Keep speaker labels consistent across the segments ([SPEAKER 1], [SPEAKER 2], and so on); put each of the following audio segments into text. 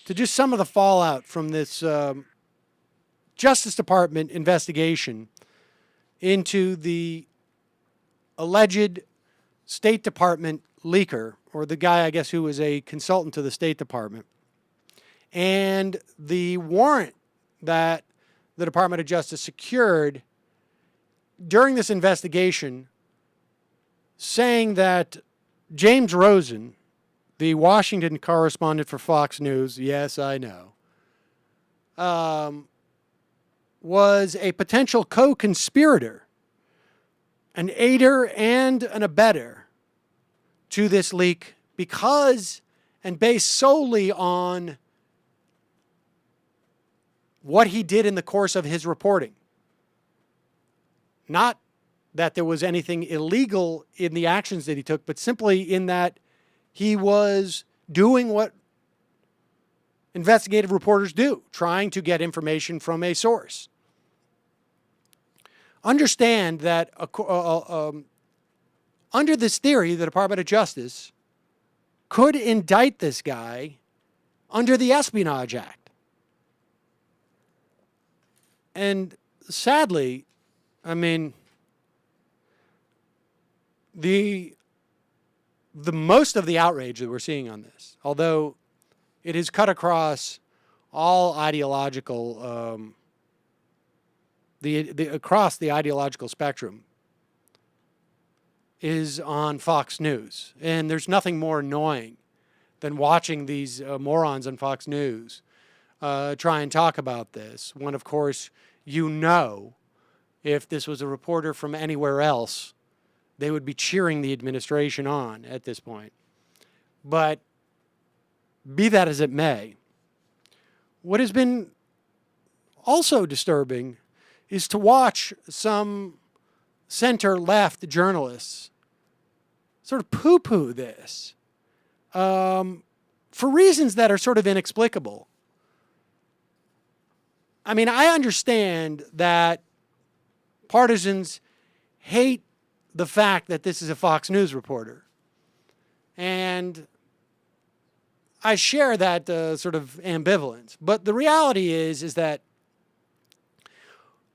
[SPEAKER 1] to just some of the fallout from this Justice Department investigation into the alleged State Department leaker, or the guy, I guess, who was a consultant to the State Department, and the warrant that the Department of Justice secured during this investigation, saying that James Rosen, the Washington correspondent for Fox News, yes, I know, was a potential co-conspirator, an aider and an abettor to this leak because, and based solely on what he did in the course of his reporting. Not that there was anything illegal in the actions that he took, but simply in that he was doing what investigative reporters do, trying to get information from a source. Understand that under this theory, the Department of Justice could indict this guy under the Espionage Act. And sadly, I mean, the most of the outrage that we're seeing on this, although it has cut across all ideological, across the ideological spectrum, is on Fox News. And there's nothing more annoying than watching these morons on Fox News try and talk about this, when, of course, you know, if this was a reporter from anywhere else, they would be cheering the administration on at this point. But be that as it may, what has been also disturbing is to watch some center-left journalists sort of poo-poo this for reasons that are sort of inexplicable. I mean, I understand that partisans hate the fact that this is a Fox News reporter. And I share that sort of ambivalence. But the reality is that,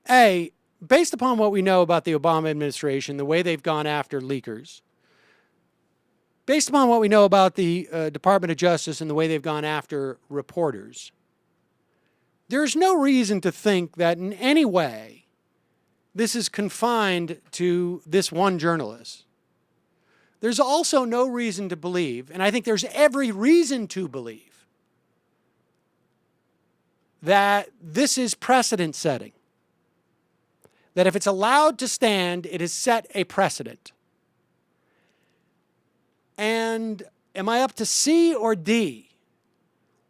[SPEAKER 1] A, based upon what we know about the Obama administration, the way they've gone after leakers, based upon what we know about the Department of Justice and the way they've gone after reporters, there's no reason to think that in any way this is confined to this one journalist. There's also no reason to believe, and I think there's every reason to believe, that this is precedent setting. That if it's allowed to stand, it has set a precedent. And am I up to C or D?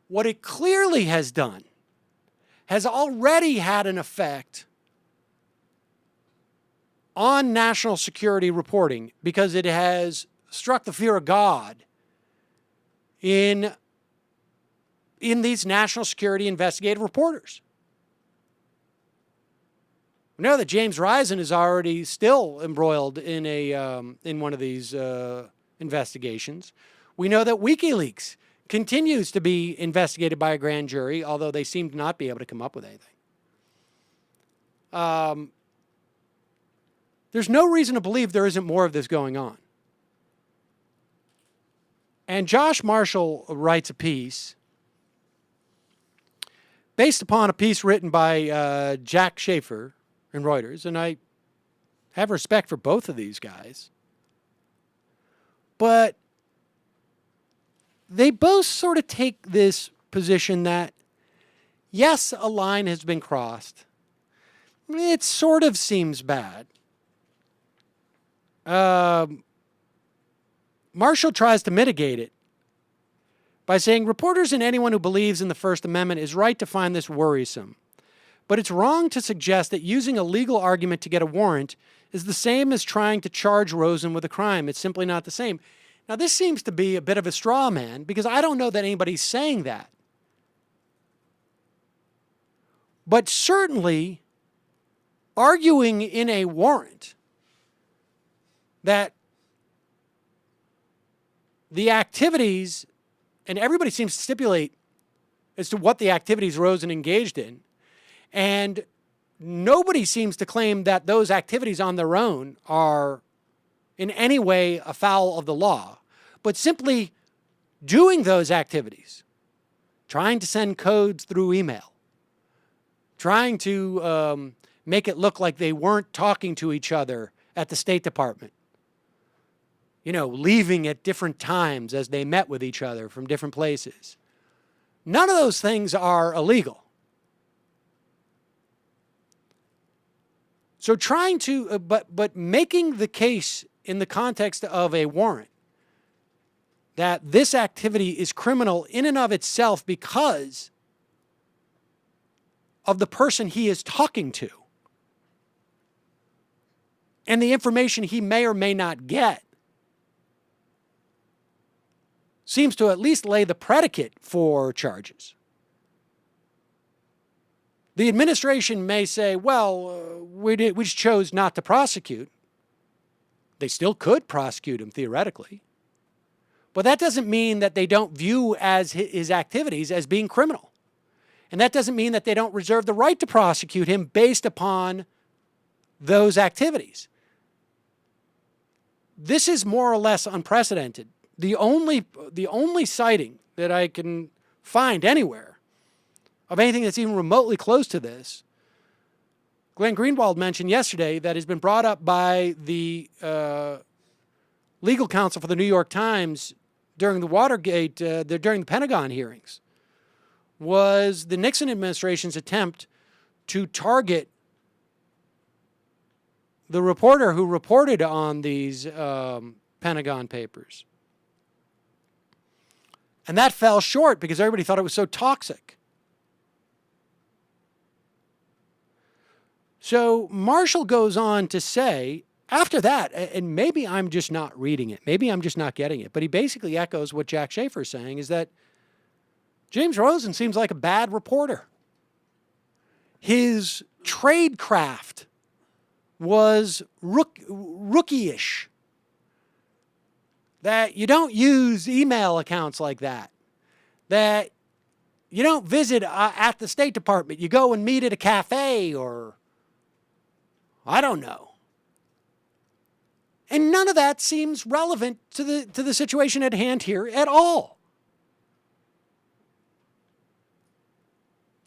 [SPEAKER 1] What it clearly has done has already had an effect on national security reporting, because it has struck the fear of God in these national security investigative reporters. We know that James Rosen is already still embroiled in one of these investigations. We know that WikiLeaks continues to be investigated by a grand jury, although they seem to not be able to come up with anything. There's no reason to believe there isn't more of this going on. And Josh Marshall writes a piece based upon a piece written by Jack Schaefer in Reuters, and I have respect for both of these guys. But they both sort of take this position that, yes, a line has been crossed. It sort of seems bad. Marshall tries to mitigate it by saying reporters and anyone who believes in the First Amendment is right to find this worrisome. But it's wrong to suggest that using a legal argument to get a warrant is the same as trying to charge Rosen with a crime. It's simply not the same. Now, this seems to be a bit of a straw man, because I don't know that anybody's saying that. But certainly, arguing in a warrant that the activities, and everybody seems to stipulate as to what the activities Rosen engaged in. And nobody seems to claim that those activities on their own are in any way afoul of the law, but simply doing those activities, trying to send codes through email, trying to make it look like they weren't talking to each other at the State Department, leaving at different times as they met with each other from different places. None of those things are illegal. So trying to, but making the case in the context of a warrant that this activity is criminal in and of itself because of the person he is talking to and the information he may or may not get seems to at least lay the predicate for charges. The administration may say, well, we just chose not to prosecute. They still could prosecute him theoretically. But that doesn't mean that they don't view as his activities as being criminal. And that doesn't mean that they don't reserve the right to prosecute him based upon those activities. This is more or less unprecedented. The only citing that I can find anywhere of anything that's even remotely close to this, Glenn Greenwald mentioned yesterday, that has been brought up by the legal counsel for the New York Times during the Watergate, during the Pentagon hearings, was the Nixon administration's attempt to target the reporter who reported on these Pentagon papers. And that fell short because everybody thought it was so toxic. So Marshall goes on to say, after that, and maybe I'm just not reading it, maybe I'm just not getting it, but he basically echoes what Jack Schaefer is saying, is that James Rosen seems like a bad reporter. His tradecraft was rookie-ish. That you don't use email accounts like that. That you don't visit at the State Department. You go and meet at a cafe or, I don't know. And none of that seems relevant to the situation at hand here at all.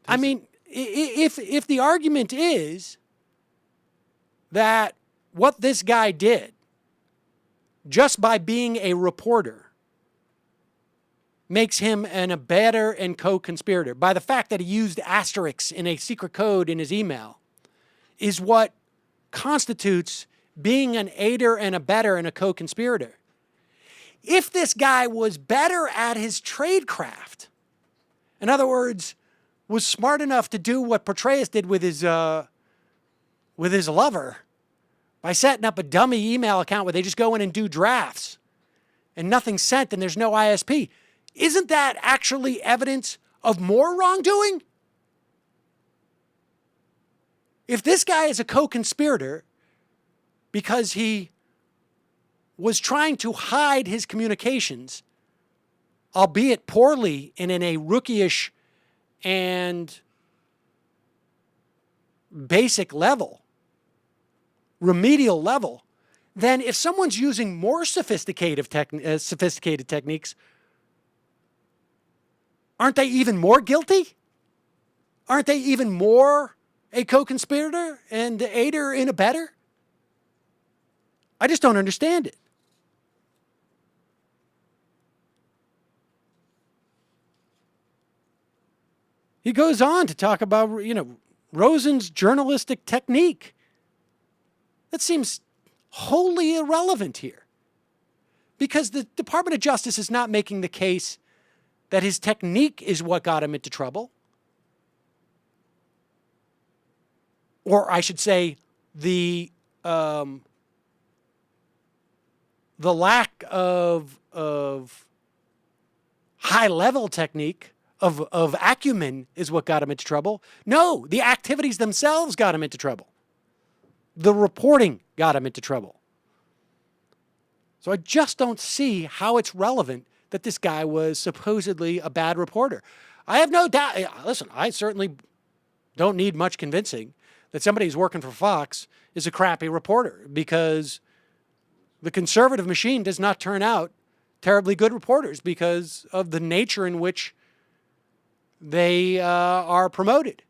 [SPEAKER 1] I mean, if the argument is that what this guy did, just by being a reporter, makes him an abettor and co-conspirator, by the fact that he used asterisks in a secret code in his email, is what constitutes being an aider and abettor and a co-conspirator. If this guy was better at his tradecraft, in other words, was smart enough to do what Petraeus did with his lover, by setting up a dummy email account where they just go in and do drafts and nothing's sent and there's no ISP, isn't that actually evidence of more wrongdoing? If this guy is a co-conspirator because he was trying to hide his communications, albeit poorly and in a rookie-ish and basic level, remedial level, then if someone's using more sophisticated techniques, aren't they even more guilty? Aren't they even more a co-conspirator and aider and abettor? I just don't understand it. He goes on to talk about, Rosen's journalistic technique. That seems wholly irrelevant here, because the Department of Justice is not making the case that his technique is what got him into trouble. Or I should say the lack of high-level technique, of acumen is what got him into trouble. No, the activities themselves got him into trouble. The reporting got him into trouble. So I just don't see how it's relevant that this guy was supposedly a bad reporter. I have no doubt. Listen, I certainly don't need much convincing that somebody who's working for Fox is a crappy reporter, because the conservative machine does not turn out terribly good reporters because of the nature in which they are promoted.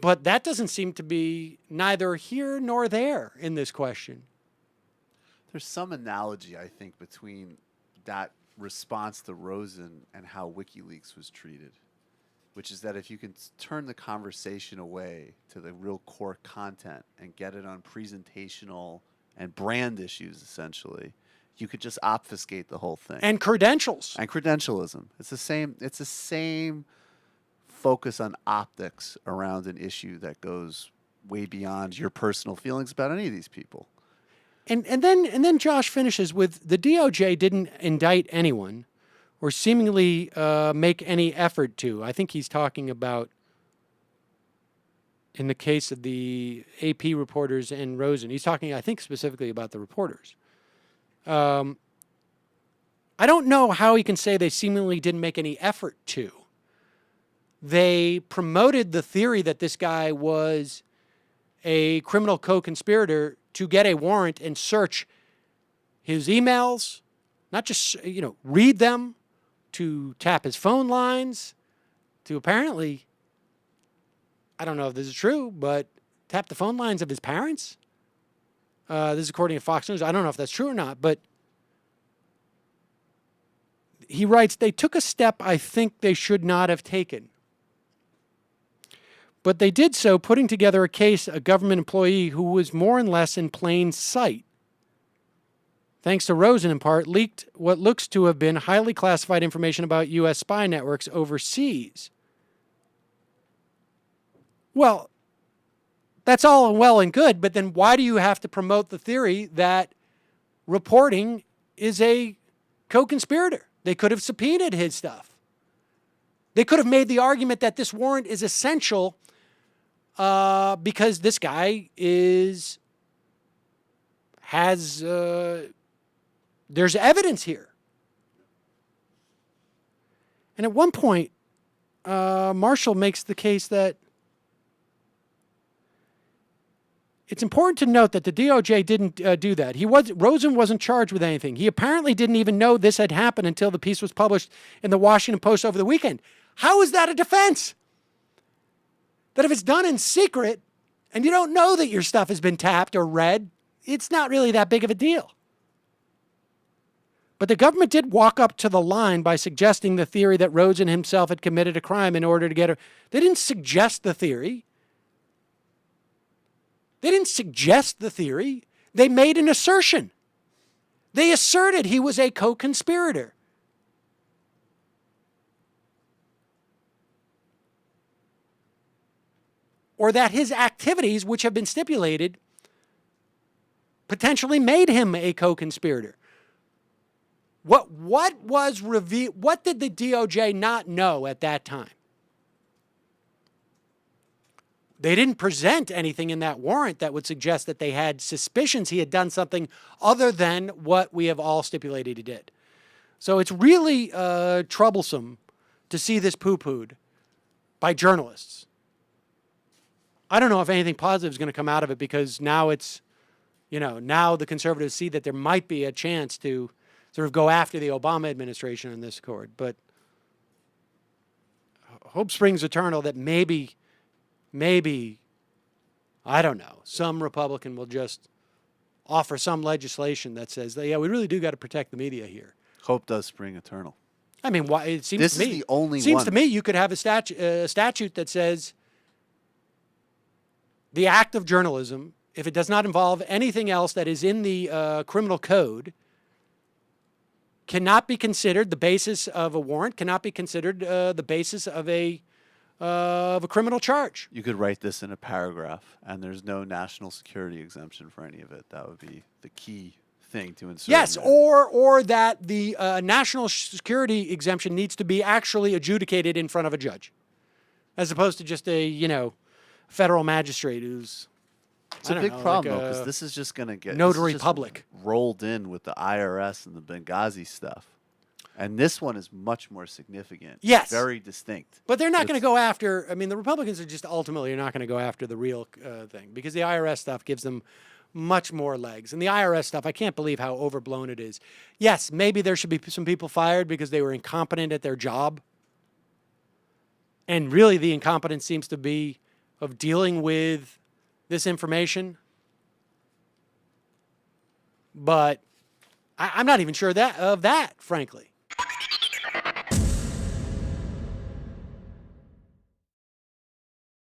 [SPEAKER 1] But that doesn't seem to be neither here nor there in this question.
[SPEAKER 2] There's some analogy, I think, between that response to Rosen and how WikiLeaks was treated, which is that if you can turn the conversation away to the real core content and get it on presentational and brand issues, essentially, you could just obfuscate the whole thing.
[SPEAKER 1] And credentials.
[SPEAKER 2] And credentialism. It's the same focus on optics around an issue that goes way beyond your personal feelings about any of these people.
[SPEAKER 1] And then Josh finishes with, the DOJ didn't indict anyone or seemingly make any effort to. I think he's talking about, in the case of the AP reporters and Rosen, he's talking, I think, specifically about the reporters. I don't know how he can say they seemingly didn't make any effort to. They promoted the theory that this guy was a criminal co-conspirator to get a warrant and search his emails, not just, read them, to tap his phone lines, to apparently, I don't know if this is true, but tap the phone lines of his parents. This is according to Fox News. I don't know if that's true or not, but he writes, they took a step I think they should not have taken. But they did so putting together a case, a government employee who was more and less in plain sight. Thanks to Rosen, in part, leaked what looks to have been highly classified information about U.S. spy networks overseas. Well, that's all well and good, but then why do you have to promote the theory that reporting is a co-conspirator? They could have subpoenaed his stuff. They could have made the argument that this warrant is essential because this guy there's evidence here. And at one point, Marshall makes the case that it's important to note that the DOJ didn't do that. Rosen wasn't charged with anything. He apparently didn't even know this had happened until the piece was published in the Washington Post over the weekend. How is that a defense? That if it's done in secret and you don't know that your stuff has been tapped or read, it's not really that big of a deal. But the government did walk up to the line by suggesting the theory that Rosen himself had committed a crime in order to get her. They didn't suggest the theory. They didn't suggest the theory. They made an assertion. They asserted he was a co-conspirator. Or that his activities, which have been stipulated, potentially made him a co-conspirator. What was revealed? What did the DOJ not know at that time? They didn't present anything in that warrant that would suggest that they had suspicions he had done something other than what we have all stipulated he did. So it's really troublesome to see this poo-pooed by journalists. I don't know if anything positive is going to come out of it, because now it's, now the conservatives see that there might be a chance to sort of go after the Obama administration in this accord. But hope springs eternal that maybe, I don't know, some Republican will just offer some legislation that says, yeah, we really do got to protect the media here.
[SPEAKER 2] Hope does spring eternal.
[SPEAKER 1] I mean, why? It seems
[SPEAKER 2] this
[SPEAKER 1] to me,
[SPEAKER 2] is the only
[SPEAKER 1] seems
[SPEAKER 2] one.
[SPEAKER 1] to me you could have a statute that says the act of journalism, if it does not involve anything else that is in the criminal code, cannot be considered the basis of a warrant, cannot be considered the basis of a criminal charge.
[SPEAKER 2] You could write this in a paragraph, and there's no national security exemption for any of it. That would be the key thing to insert.
[SPEAKER 1] Yes, or that the national security exemption needs to be actually adjudicated in front of a judge, as opposed to just a federal magistrate who's.
[SPEAKER 2] It's a big problem, though, because this is just going to get
[SPEAKER 1] notary public
[SPEAKER 2] rolled in with the IRS and the Benghazi stuff. And this one is much more significant.
[SPEAKER 1] Yes.
[SPEAKER 2] Very distinct.
[SPEAKER 1] But they're not going to
[SPEAKER 2] It's-
[SPEAKER 1] go after, I mean, the Republicans are just ultimately not going to go after the real thing because the IRS stuff gives them much more legs. And the IRS stuff, I can't believe how overblown it is. Yes, maybe there should be some people fired because they were incompetent at their job. And really the incompetence seems to be of dealing with this information. But I'm not even sure of that, frankly.